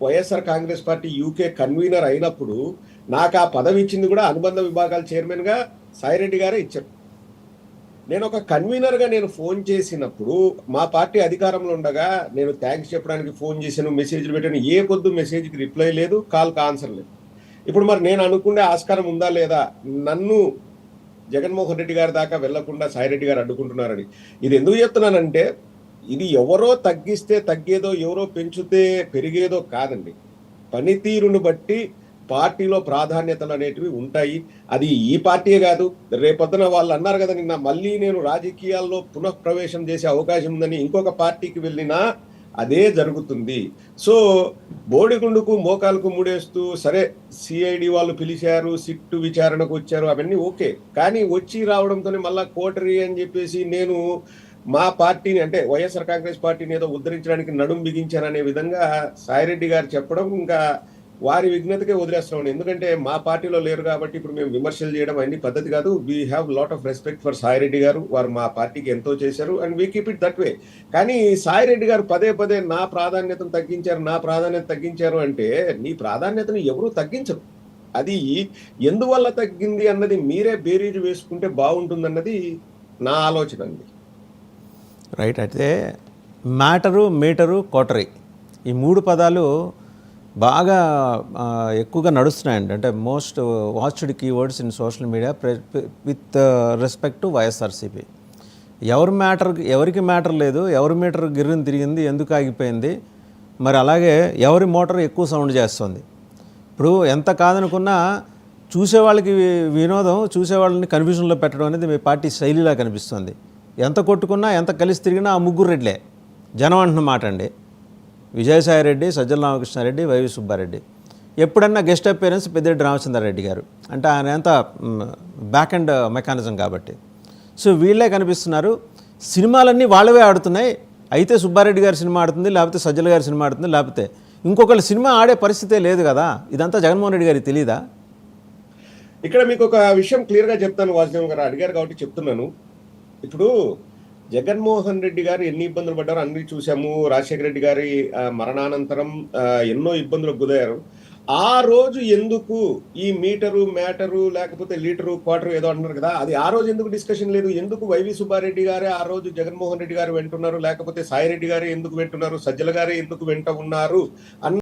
YSR Congress party UK convener అయినప్పుడు నాకు ఆ పదవి ఇచ్చింది కూడా అనుబంధ విభాగాల చైర్మన్గా సాయిరెడ్డి గారే ఇచ్చారు. నేను ఒక కన్వీనర్గా నేను ఫోన్ చేసినప్పుడు మా పార్టీ అధికారంలో ఉండగా నేను థ్యాంక్స్ చెప్పడానికి ఫోన్ చేశాను, మెసేజ్లు పెట్టాను. ఏ పొద్దు మెసేజ్కి రిప్లై లేదు, కాల్కి ఆన్సర్ లేదు. ఇప్పుడు మరి నేను అనుకునే ఆస్కారం ఉందా లేదా? నన్ను జగన్మోహన్ రెడ్డి గారి దాకా వెళ్లకుండా సాయిరెడ్డి గారు అడ్డుకుంటున్నారని. ఇది ఎందుకు చెప్తున్నానంటే, ఇది ఎవరో తగ్గిస్తే తగ్గేదో, ఎవరో పెంచితే పెరిగేదో కాదండి. పనితీరును బట్టి పార్టీలో ప్రాధాన్యతలు అనేటివి ఉంటాయి. అది ఈ పార్టీయే కాదు, రేపొద్దున వాళ్ళు అన్నారు కదా నిన్న, మళ్ళీ నేను రాజకీయాల్లో పునఃప్రవేశం చేసే అవకాశం ఉందని ఇంకొక పార్టీకి వెళ్ళినా అదే జరుగుతుంది. సో బోడిగుండుకు మోకాలకు ముడేస్తూ సరే సిఐడి వాళ్ళు పిలిచారు, సిట్టు విచారణకు వచ్చారు, అవన్నీ ఓకే. కానీ వచ్చి రావడంతోనే మళ్ళా కోటరీ అని చెప్పేసి నేను మా పార్టీని అంటే వైఎస్ఆర్ కాంగ్రెస్ పార్టీని ఏదో ఉద్ధరించడానికి నడుం బిగించాననే విధంగా సాయిరెడ్డి గారు చెప్పడం ఇంకా వారి విఘ్నతకే వదిలేస్తున్నాం. ఎందుకంటే మా పార్టీలో లేరు కాబట్టి ఇప్పుడు మేము విమర్శలు చేయడం అన్ని పద్ధతి కాదు. We have lot of respect for Sai Reddy గారు. వారు మా పార్టీకి ఎంతో చేశారు and we keep it that way. కానీ సాయిరెడ్డి గారు పదే పదే నా ప్రాధాన్యతను తగ్గించారు, నా ప్రాధాన్యత తగ్గించారు అంటే నీ ప్రాధాన్యతను ఎవరూ తగ్గించరు. అది ఎందువల్ల తగ్గింది అన్నది మీరే బేరీజు వేసుకుంటే బాగుంటుందన్నది నా ఆలోచన అండి. రైట్. అయితే మ్యాటరు, మీటరు, కోటరీ ఈ మూడు పదాలు బాగా ఎక్కువగా నడుస్తున్నాయండి. అంటే most watched keywords in social media with respect to YSRCP. ఎవరికి మ్యాటర్ లేదు, ఎవరి మీటర్ గిర్రిని తిరిగింది, ఎందుకు ఆగిపోయింది, మరి అలాగే ఎవరి మోటార్ ఎక్కువ సౌండ్ చేస్తుంది. ఇప్పుడు ఎంత కాదనుకున్నా చూసేవాళ్ళకి వినోదం, చూసేవాళ్ళని కన్ఫ్యూజన్లో పెట్టడం అనేది మీ పార్టీ శైలిలా కనిపిస్తుంది. ఎంత కొట్టుకున్నా, ఎంత కలిసి తిరిగినా ఆ ముగ్గురు రెడ్లే జనం అంటున్న మాట అండి. విజయసాయిరెడ్డి, సజ్జల రామకృష్ణారెడ్డి, వైవి సుబ్బారెడ్డి. ఎప్పుడన్నా గెస్ట్ అపీరెన్స్ పెద్దిరెడ్డి రామచంద్రారెడ్డి గారు, అంటే ఆయన ఎంత బ్యాక్ అండ్ మెకానిజం కాబట్టి. సో వీళ్ళే కనిపిస్తున్నారు. సినిమాలన్నీ వాళ్ళవే ఆడుతున్నాయి. అయితే సుబ్బారెడ్డి గారి సినిమా ఆడుతుంది, లేకపోతే సజ్జల గారి సినిమా ఆడుతుంది, లేకపోతే ఇంకొకళ్ళు సినిమా ఆడే పరిస్థితే లేదు కదా. ఇదంతా జగన్మోహన్ రెడ్డి గారికి తెలీదా? ఇక్కడ మీకు ఒక విషయం క్లియర్గా చెప్తాను. వాసుదేవ్ గారు అడిగారు కాబట్టి చెప్తున్నాను. ఇప్పుడు జగన్మోహన్ రెడ్డి గారు ఎన్ని ఇబ్బందులు పడ్డారో అన్ని చూసాము. రాజశేఖర రెడ్డి గారి మరణానంతరం ఎన్నో ఇబ్బందులకు గురయ్యారు. ఆ రోజు ఎందుకు ఈ మీటరు, మ్యాటరు, లేకపోతే లీటరు, క్వార్టరు ఏదో అంటున్నారు కదా, అది ఆ రోజు ఎందుకు డిస్కషన్ లేదు? ఎందుకు వైవి సుబ్బారెడ్డి గారే ఆ రోజు జగన్మోహన్ రెడ్డి గారు వెంటున్నారు, లేకపోతే సాయిరెడ్డి గారే ఎందుకు వెంటున్నారు, సజ్జల గారే ఎందుకు వెంట ఉన్నారు